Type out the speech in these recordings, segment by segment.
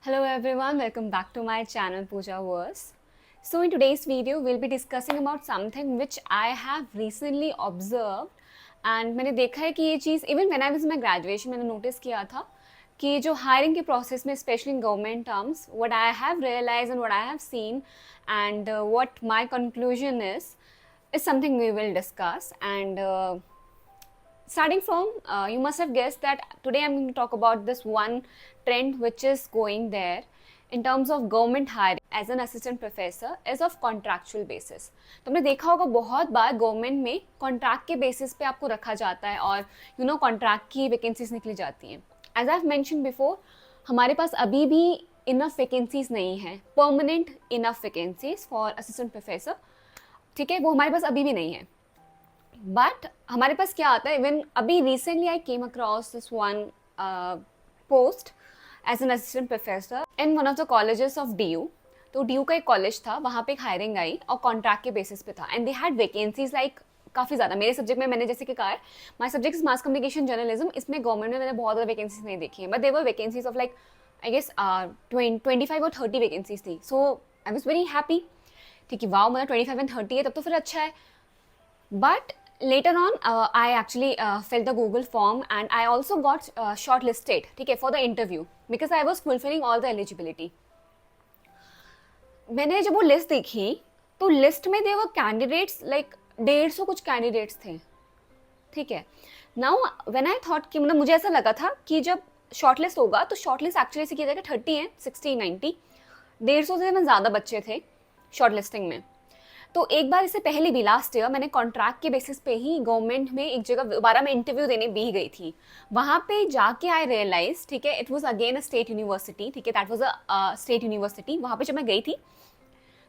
Hello everyone, welcome back to my channel Pooja Verse. So in today's video, we'll be discussing about something which I have recently observed and मैंने देखा है कि ये चीज़ even when I was in my graduation मैंने notice किया था कि जो hiring के process में especially in government terms, what I have realized and what I have seen and what my conclusion is something we will discuss and starting from you must have guessed that today I'm going to talk about this one trend which is going there in terms of government hiring as an assistant professor is of contractual basis. तो हमने देखा होगा बहुत बार government में contract के basis पे आपको रखा जाता है और कॉन्ट्रैक्ट की वैकेंसीज निकली जाती हैं. As I have mention before, हमारे पास अभी भी इनफ वैकेंसीज नहीं है, permanent enough vacancies for assistant professor. ठीक है, वो हमारे पास अभी भी नहीं है. बट हमारे पास क्या आता है, इवन अभी recently I came across this one post as an assistant professor in one of the colleges of DU. तो DU का एक कॉलेज था, वहाँ पे एक हायरिंग आई और कॉन्ट्रैक्ट के बेसिस पे था and they had vacancies like काफ़ी ज़्यादा. मेरे सब्जेक्ट में मैंने जैसे कि कहा है, my subject is mass communication journalism. इसमें गवर्नमेंट में मैंने बहुत ज़्यादा वैकेंसीज नहीं देखी है, but there vacancies of like I guess 25 और 30 वैकेंसीज थी. So I was very happy. ठीक है, वाओ, मतलब 25 एंड 30 है तब तो फिर अच्छा है. But later on I actually filled the Google form and I also got shortlisted, ठीक है, for the interview because I was fulfilling all the eligibility. मैंने जब वो लिस्ट देखी तो लिस्ट में देवर कैंडिडेट्स लाइक 150 कुछ कैंडिडेट्स थे. ठीक है, नाउ व्हेन आई थॉट कि मतलब मुझे ऐसा लगा था कि जब शॉर्टलिस्ट होगा तो शॉर्टलिस्ट एक्चुअली से किया जाएगा 30 है, 60, 90, 150 से ज़्यादा बच्चे थे शॉर्टलिस्टिंग में. तो एक बार इससे पहले भी लास्ट ईयर मैंने कॉन्ट्रैक्ट के बेसिस पे ही गवर्नमेंट में एक जगह दोबारा मैं इंटरव्यू देने भी गई थी. वहाँ पे जाके आई रियलाइज, ठीक है, it was again a state university. ठीक है, that was a state university. वहाँ पे जब मैं गई थी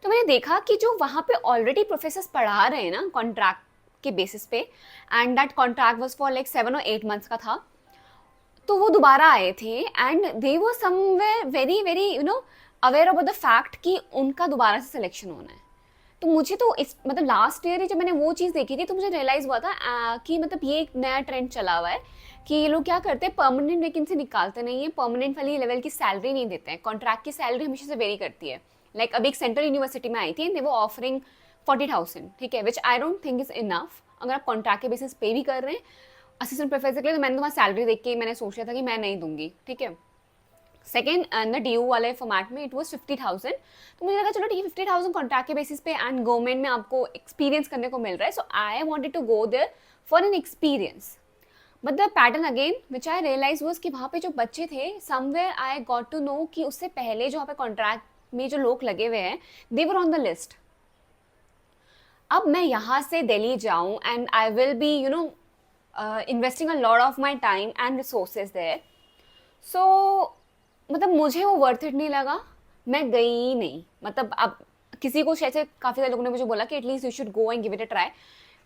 तो मैंने देखा कि जो वहाँ पे ऑलरेडी प्रोफेसर्स पढ़ा रहे हैं ना कॉन्ट्रैक्ट के बेसिस पे, and that contract was for like 7 or 8 months का था, तो वो दोबारा आए थे and they were somewhere very very aware about the fact कि उनका दोबारा से सिलेक्शन होना है. तो मुझे तो इस मतलब लास्ट ईयर ही जब मैंने वो चीज़ देखी थी तो मुझे रियलाइज़ हुआ था कि मतलब ये एक नया ट्रेंड चला हुआ है कि ये लोग क्या करते हैं, परमानेंट वैकेंसी निकालते नहीं है, परमानेंट वाली लेवल की सैलरी नहीं देते हैं. कॉन्ट्रैक्ट की सैलरी हमेशा से वेरी करती है. लाइक अभी एक सेंट्रल यूनिवर्सिटी में आई थी एंड दे वो ऑफरिंग 40,000. ठीक है, which I don't think is enough. अगर आप कॉन्ट्रैक्ट के बेसिस पे भी कर रहे हैं असिस्टेंट प्रोफेसर के लिए, तो मैंने तुम्हारी सैलरी देख के मैंने सोच लिया था कि मैं नहीं दूंगी. ठीक है, सेकेंड न DU वाले फॉर्मेट में इट वॉज 50,000. तो मुझे लगा चलो ठीक है, 50,000 कॉन्ट्रैक्ट के बेसिस पे एंड गवर्नमेंट में आपको एक्सपीरियंस करने को मिल रहा है. So I wanted to go there for an experience. But the pattern again which I realize was कि वहाँ पे जो बच्चे थे, somewhere I got to know कि उससे पहले जो वहाँ पे कॉन्ट्रैक्ट में जो लोग लगे हुए हैं they were on the list. अब मैं यहाँ से दिल्ली जाऊँ and I will be investing a lot of my time and resources there. So मतलब मुझे वो वर्थ इट नहीं लगा, मैं गई नहीं. मतलब अब किसी को शायद से काफ़ी सारे लोगों ने मुझे बोला कि at least you should go and give it a try.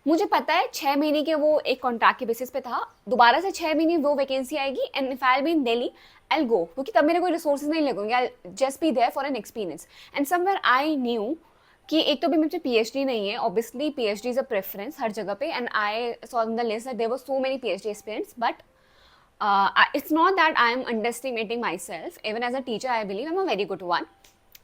मुझे पता है 6 महीने के वो एक कॉन्ट्रैक्ट के बेसिस पे था, दोबारा से 6 महीने वो वैकेंसी आएगी and if I be in Delhi I go, क्योंकि तब मेरे कोई रिसोर्सेज नहीं लगेंगे. I just be there for an experience. And somewhere I knew कि एक तो भी मुझे PhD नहीं है, obviously PhD is a preference हर जगह पे, and I saw in the list that there were so many PhD aspirants. बट it's not that I am underestimating myself. Even as a teacher, I believe I'm a very good one.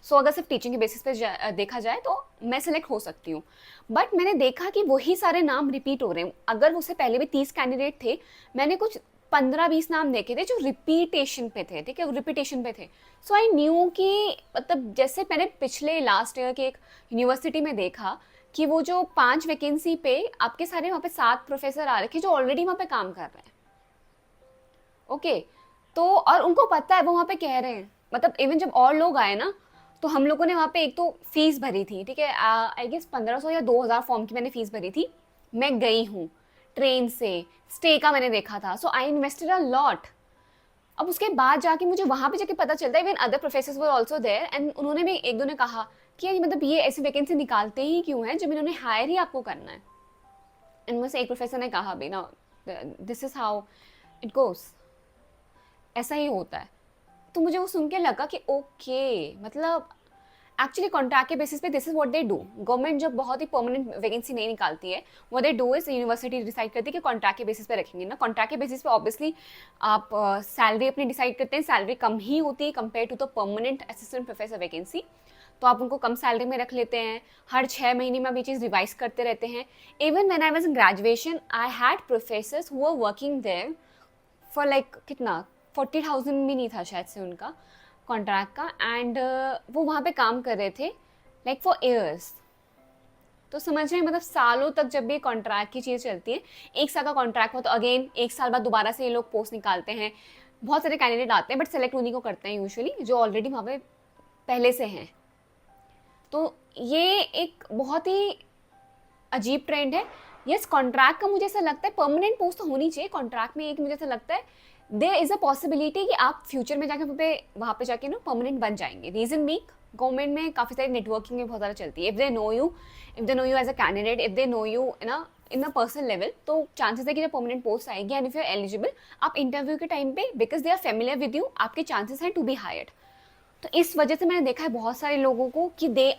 So अगर सिर्फ teaching के basis पे देखा जाए तो मैं select हो सकती हूँ. बट मैंने देखा कि वही सारे नाम रिपीट हो रहे हैं. अगर उससे पहले भी 30 कैंडिडेट थे, मैंने कुछ 15-20 नाम देखे थे जो रिपीटेशन पे थे. ठीक है, रिपीटेशन पे थे. सो आई न्यू कि मतलब जैसे मैंने पिछले लास्ट ईयर के एक यूनिवर्सिटी में देखा कि वो जो 5 वैकेंसी पे आपके सारे वहाँ पे 7 प्रोफेसर आ रखे जो ऑलरेडी वहाँ पे काम कर रहे हैं. ओके तो और उनको पता है, वो वहाँ पे कह रहे हैं, मतलब इवन जब और लोग आए ना तो हम लोगों ने वहाँ पे एक तो फीस भरी थी. ठीक है, आई गेस 1500 या 2000 फॉर्म की मैंने फीस भरी थी. मैं गई हूँ ट्रेन से, स्टे का मैंने देखा था. सो आई इन्वेस्टेड अ लॉट. अब उसके बाद जाके मुझे वहाँ पे जाके पता चलता है even other professors were also there and उन्होंने भी एक दो ने कहा कि यार मतलब ये ऐसी वैकेंसी निकालते ही क्यों है जब इन्होंने हायर ही आपको करना है. एंड मुझसे एक प्रोफेसर ने कहा भी ना, this is how it goes, ऐसा ही होता है. तो मुझे वो सुन के लगा कि ओके, मतलब एक्चुअली कॉन्ट्रैक्ट के बेसिस पे this is what they do. Government जब बहुत ही परमानेंट वैकेंसी नहीं निकालती है, what they do is university decide करती है कि कॉन्ट्रैक्ट के बेसिस पे रखेंगे ना. कॉन्ट्रैक्ट के बेसिस पे ऑब्वियसली आप सैलरी अपनी डिसाइड करते हैं, सैलरी कम ही होती है compare to the permanent assistant professor vacancy. तो आप उनको कम सैलरी में रख लेते हैं. हर 6 महीने में आप ये चीज़ रिवाइज करते रहते हैं. Even when I was in graduation I had professors who were working there for like कितना 40,000 भी नहीं था शायद से उनका कॉन्ट्रैक्ट का, एंड वो वहाँ पे काम कर रहे थे लाइक फॉर ईयर्स. तो समझ रहे हैं, मतलब सालों तक जब भी कॉन्ट्रैक्ट की चीज़ चलती है, 1 साल का कॉन्ट्रैक्ट हो तो अगेन 1 साल बाद दोबारा से ये लोग पोस्ट निकालते हैं. बहुत सारे कैंडिडेट आते हैं बट सेलेक्ट उन्हीं को करते हैं यूजुअली जो ऑलरेडी वहाँ पे पहले से हैं. तो ये एक बहुत ही अजीब ट्रेंड है. यस, कॉन्ट्रैक्ट का मुझे ऐसा लगता है परमानेंट पोस्ट तो होनी चाहिए कॉन्ट्रैक्ट में. एक मुझे ऐसा लगता है देयर इज़ अ पॉसिबिलिटी कि आप फ्यूचर में जाके वहाँ पे जाके ना परमानेंट बन जाएंगे. रीज़न बीइंग गवर्नमेंट में काफ़ी सारी नेटवर्किंग में बहुत ज़्यादा चलती है. If they know you as a candidate, if they know you in a personal level, तो चांसेस है कि जब परमानेंट पोस्ट आएगी and if you are eligible, आप इंटरव्यू के टाइम पे because they are familiar with you, आपके chances हैं टू बी हायर्ड. तो इस वजह से मैंने देखा है बहुत सारे लोगों को कि दे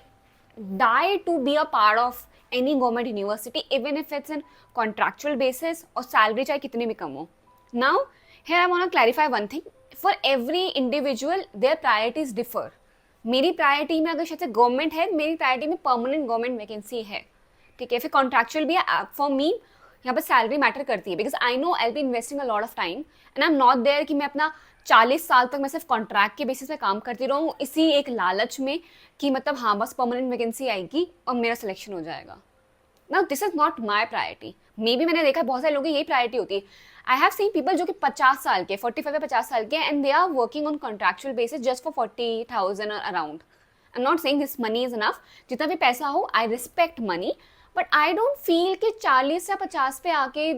die to be a part of any government university even if it's in contractual basis और salary चाहे कितनी भी कम हो. Now here I want to clarify one thing. For every individual their priorities differ. मेरी प्रायोरिटी में अगर शायद से गवर्नमेंट है, मेरी प्रायोरिटी में परमानेंट गवर्नमेंट वैकेंसी है, ठीक है. फिर कॉन्ट्रैक्चुअल भी है. फॉर मी यहाँ पर सैलरी मैटर करती है because I know I be investing a lot of time and I am not there कि मैं अपना 40 साल तक मैं सिर्फ कॉन्ट्रैक्ट के बेसिस पे काम करती रहूँ इसी एक लालच में कि मतलब हाँ बस परमानेंट वैकेंसी आएगी और मेरा सिलेक्शन हो जाएगा. ना this is not my priority. मे भी मैंने देखा बहुत सारे लोगों की यही प्रायोरिटी होती है. आई हैव सीन पीपल जो कि 50 साल के 45 या 50 साल के and they are working on contractual basis just for 40,000 around. I am not saying this money is enough. जितना भी पैसा हो I respect money but I don't feel कि 40 या 50 पे आके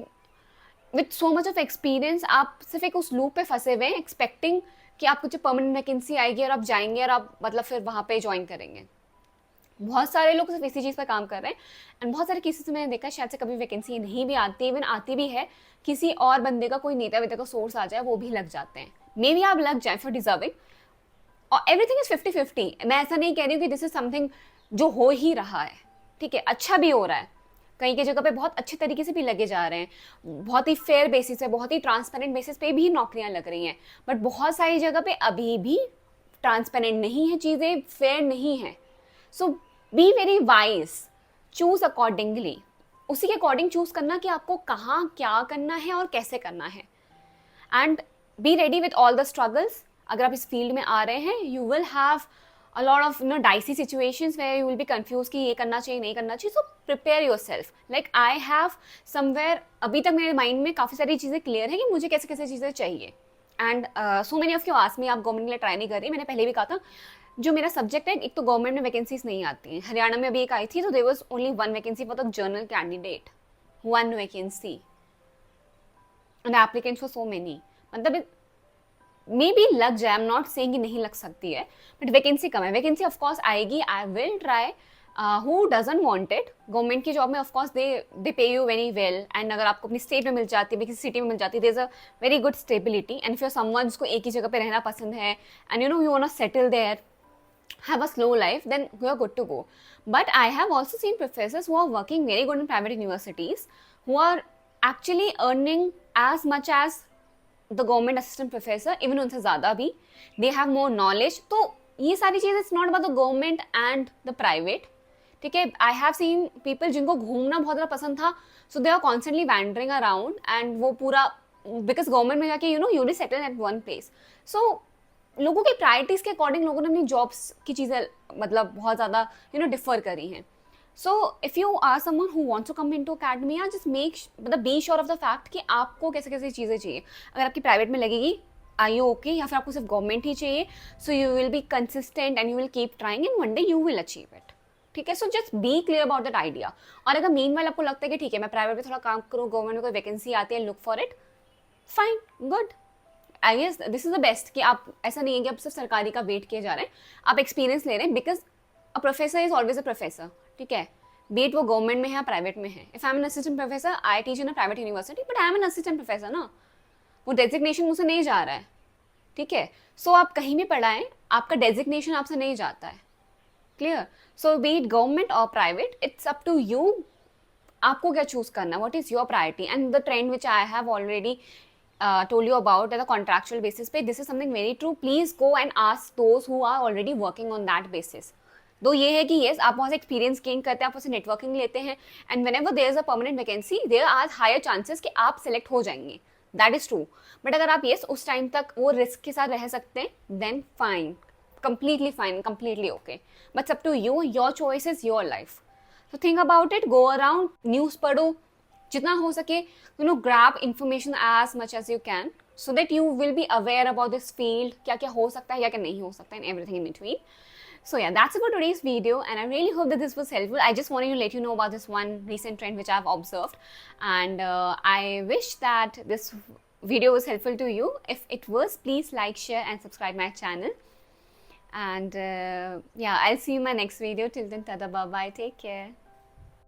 with so much of experience आप सिर्फ एक उस लूप पे फंसे हुए हैं एक्सपेक्टिंग कि आपको जो परमानेंट वैकेंसी आएगी और आप जाएंगे और आप मतलब फिर वहाँ पे ज्वाइन करेंगे. बहुत सारे लोग सिर्फ इसी चीज़ पर काम कर रहे हैं एंड बहुत सारे केसेस मैंने देखा शायद से कभी वैकेंसी नहीं भी आती, इवन आती भी है किसी और बंदे का कोई नेता वेता का सोर्स आ जाए वो भी लग जाते हैं. मे बी आप लग जाए फॉर डिजर्विंग और एवरीथिंग इज 50-50. मैं ऐसा नहीं कह रही हूँ कि दिस इज समथिंग जो हो ही रहा है, ठीक है, अच्छा भी हो रहा है. कहीं की जगह पे बहुत अच्छे तरीके से भी लगे जा रहे हैं, बहुत ही फेयर बेसिस पे, बहुत ही ट्रांसपेरेंट बेसिस पे भी नौकरियां लग रही हैं. बट बहुत सारी जगह पे अभी भी ट्रांसपेरेंट नहीं है चीज़ें, फेयर नहीं है. So be very wise, choose accordingly. उसी के अकॉर्डिंग चूज करना कि आपको कहाँ क्या करना है और कैसे करना है. And be ready with all the struggles. अगर आप इस फील्ड में आ रहे हैं you will have a lot of dicey situations where you will be confused कि ये करना चाहिए नहीं करना चाहिए. so prepare yourself. like I have somewhere अभी तक मेरे माइंड में काफ़ी सारी चीज़ें क्लियर है कि मुझे कैसे कैसे चीज़ें चाहिए. And so many of you ask me आप गवर्नमेंट के लिए ट्राई नहीं कर रही. मैंने पहले भी कहा था जो मेरा सब्जेक्ट है, एक तो गवर्नमेंट में वैकेंसीज नहीं आती हैं. हरियाणा में अभी एक आई थी तो there was only 1 vacancy for the general candidate, 1 vacancy and applicants for so many. मतलब मे बी लग जाए, आई एम नॉट सेइंग कि नहीं लग सकती है बट वैकेंसी कम है. वैकेंसी ऑफकोर्स आएगी, I will try. Who doesn't want it. Government की जॉब में ऑफकोर्स दे पे यू वेरी वेल एंड अगर आपको अपनी स्टेट में मिल जाती है, किसी सिटी में मिल जाती है, there is a very good stability. And if you someone जिसको एक ही जगह पे रहना पसंद है and you want to settle there, have a slow life, then you are good to go. But I have also seen professors who are working very good in private universities who are actually earning as much as the government assistant professor, even उनसे ज़्यादा भी. They have more knowledge. तो ये सारी चीज़ it's not about the government and the private. ठीक है. I have seen people जिनको घूमना बहुत ज़्यादा पसंद था, so they are constantly wandering around and वो पूरा because government में जाके you will settle at one place. So लोगों की प्रायोरिटीज़ के अकॉर्डिंग लोगों ने अपनी जॉब्स की चीज़ें मतलब बहुत ज़्यादा डिफर करी हैं. So if you are someone who wants to come into academia, just make मतलब be sure of the fact कि आपको कैसे कैसे चीज़ें चाहिए. अगर आपकी प्राइवेट में लगेगी आर यू ओके, या फिर आपको सिर्फ गवर्नमेंट ही चाहिए, so you will be consistent and you will keep trying and one day you will achieve it. ठीक है. So just be clear about that idea. और अगर मीन वाइल आपको लगता है कि ठीक है मैं प्राइवेट में थोड़ा काम करूँ, गवर्नमेंट में कोई वैकेंसी आती है, look for it, fine, good. I guess this is the best कि आप ऐसा नहीं है कि आप सिर्फ सरकारी का वेट किए जा रहे हैं, आप एक्सपीरियंस ले रहे हैं. Because a professor is always a professor. ठीक है. बीट वो गवर्नमेंट में है या प्राइवेट में है. If I am N assistant professor I teach in a private university but I am N assistant professor ना, वो डेजिग्नेशन मुझसे नहीं जा रहा है. ठीक है. सो आप कहीं भी पढ़ाएं, आपका डेजिग्नेशन आपसे नहीं जाता है. Clear? So be it government or private, it's up to you. आपको क्या चूज करना, what is your priority? And the trend which I have already told you about at a contractual basis पे, this is something very true. Please go and ask those who are already working on that basis. दो ये है कि yes, आप वहाँ से experience gain करते हैं, आप वहाँ से नेटवर्किंग लेते हैं, and whenever there is a permanent vacancy, there are higher chances कि आप सेलेक्ट हो जाएंगे. That is true. बट अगर आप yes उस टाइम तक वो रिस्क के साथ रह सकते हैं, then fine, completely fine, completely okay. But it's up to you. Your choice is your life. So think about it. Go around, news पढ़ो जितना हो सके, grab information as much as you can, so that you will be aware about this field, क्या क्या हो सकता है या क्या नहीं हो सकता, and everything in between. So yeah, that's it for today's video, and I really hope that this was helpful. I just wanted to let you know about this one recent trend which I've observed, and I wish that this video was helpful to you. If it was, please like, share and subscribe my channel. And yeah, I'll see you in my next video. Till then, tada, bye bye, take care.